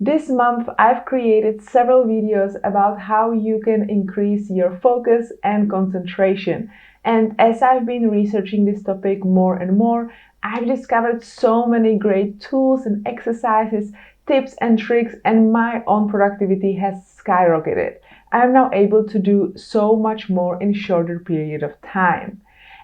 This month, I've created several videos about how you can increase your focus and concentration. And as I've been researching this topic more and more, I've discovered so many great tools and exercises, tips and tricks, and my own productivity has skyrocketed. I'm now able to do so much more in a shorter period of time.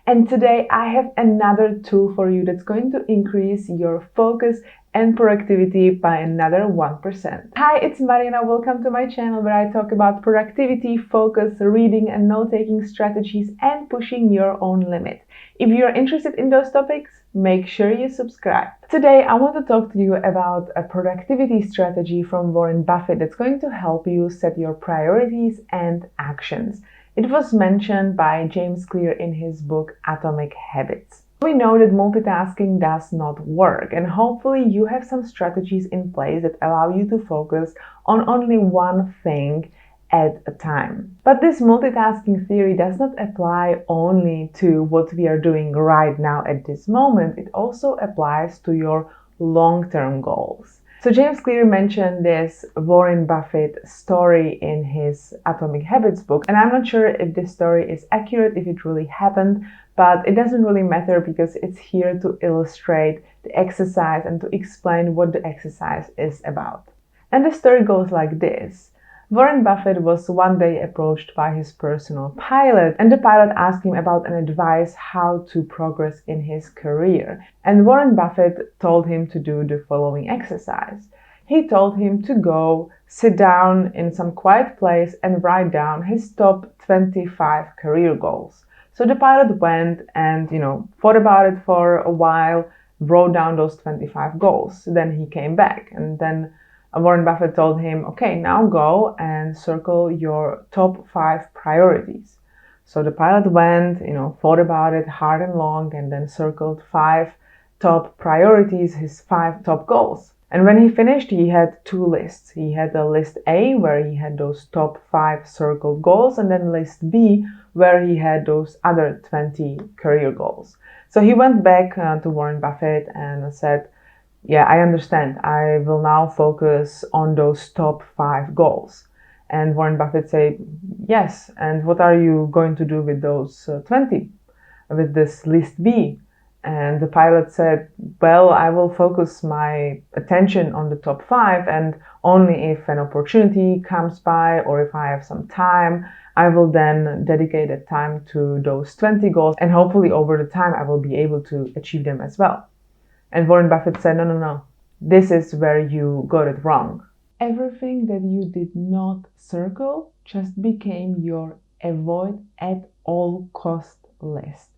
And today I have another tool for you that's going to increase your focus and productivity by another 1%. Hi, it's Mariana. Welcome to my channel where I talk about productivity, focus, reading and note-taking strategies and pushing your own limit. If you're interested in those topics, make sure you subscribe. Today I want to talk to you about a productivity strategy from Warren Buffett that's going to help you set your priorities and actions. It was mentioned by James Clear in his book Atomic Habits. We know that multitasking does not work, and hopefully you have some strategies in place that allow you to focus on only one thing at a time. But this multitasking theory does not apply only to what we are doing right now at this moment. It also applies to your long-term goals. So James Clear mentioned this Warren Buffett story in his Atomic Habits book, and I'm not sure if this story is accurate, if it really happened, but it doesn't really matter because it's here to illustrate the exercise and to explain what the exercise is about. And the story goes like this. Warren Buffett was one day approached by his personal pilot, and the pilot asked him about an advice how to progress in his career. And Warren Buffett told him to do the following exercise. He told him to go sit down in some quiet place and write down his top 25 career goals. So the pilot went and, thought about it for a while, wrote down those 25 goals. Then he came back, and then Warren Buffett told him, okay, now go and circle your top 5 priorities. So the pilot went, thought about it hard and long, and then circled 5 top priorities, his 5 top goals. And when he finished, he had 2 lists. He had a list A, where he had those top 5 circled goals, and then list B, where he had those other 20 career goals. So he went back to Warren Buffett and said, yeah, I understand. I will now focus on those top 5 goals. And Warren Buffett said, yes. And what are you going to do with those 20, with this list B? And the pilot said, well, I will focus my attention on the top 5, and only if an opportunity comes by or if I have some time, I will then dedicate that time to those 20 goals, and hopefully over the time I will be able to achieve them as well. And Warren Buffett said, no. This is where you got it wrong. Everything that you did not circle just became your avoid at all cost list.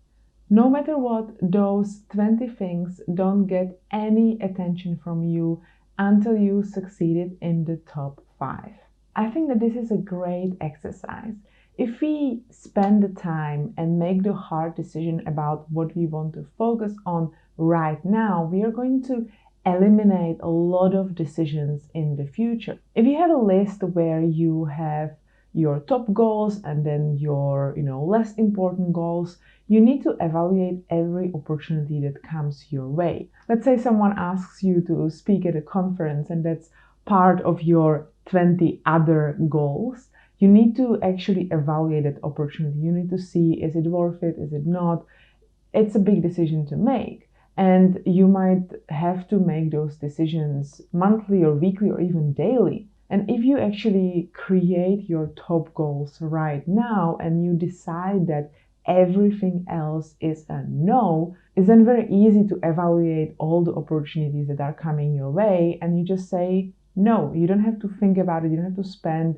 No matter what, those 20 things don't get any attention from you until you succeeded in the top 5. I think that this is a great exercise. If we spend the time and make the hard decision about what we want to focus on right now, we are going to eliminate a lot of decisions in the future. If you have a list where you have your top goals and then your less important goals, you need to evaluate every opportunity that comes your way. Let's say someone asks you to speak at a conference, and that's part of your 20 other goals. You need to actually evaluate that opportunity. You need to see, is it worth it, is it not? It's a big decision to make. And you might have to make those decisions monthly or weekly or even daily. And if you actually create your top goals right now and you decide that everything else is a no, it's then very easy to evaluate all the opportunities that are coming your way, and you just say no. You don't have to think about it. You don't have to spend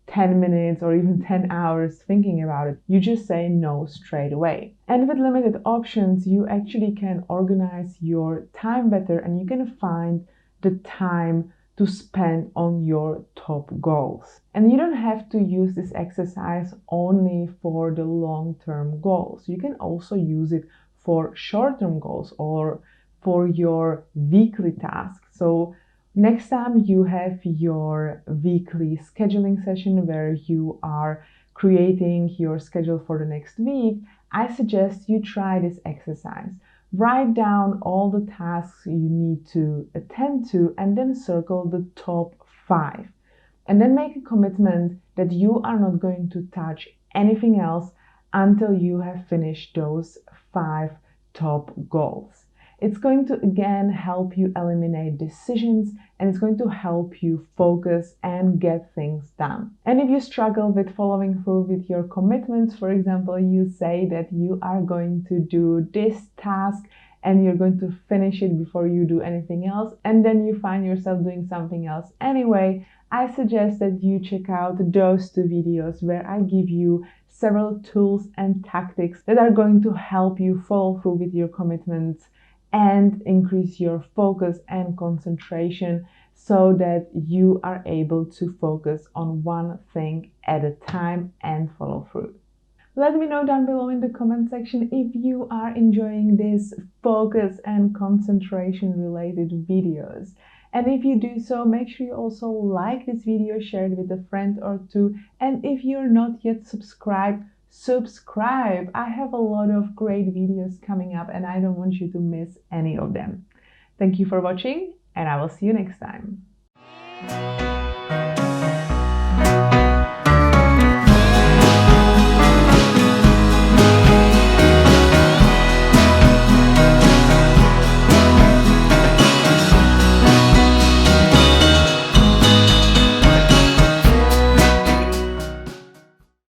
10 minutes or even 10 hours thinking about it. You just say no straight away. And with limited options, you actually can organize your time better, and you can find the time to spend on your top goals. And you don't have to use this exercise only for the long-term goals. You can also use it for short-term goals or for your weekly tasks. So next time you have your weekly scheduling session where you are creating your schedule for the next week, I suggest you try this exercise. Write down all the tasks you need to attend to and then circle the top 5. And then make a commitment that you are not going to touch anything else until you have finished those 5 top goals. It's going to again help you eliminate decisions, and it's going to help you focus and get things done. And if you struggle with following through with your commitments, for example, you say that you are going to do this task and you're going to finish it before you do anything else, and then you find yourself doing something else anyway, I suggest that you check out those 2 videos where I give you several tools and tactics that are going to help you follow through with your commitments and increase your focus and concentration so that you are able to focus on one thing at a time and follow through. Let me know down below in the comment section if you are enjoying these focus and concentration related videos. And if you do so, make sure you also like this video, share it with a friend or two. And if you're not yet subscribed, subscribe. I have a lot of great videos coming up and I don't want you to miss any of them. Thank you for watching, and I will see you next time.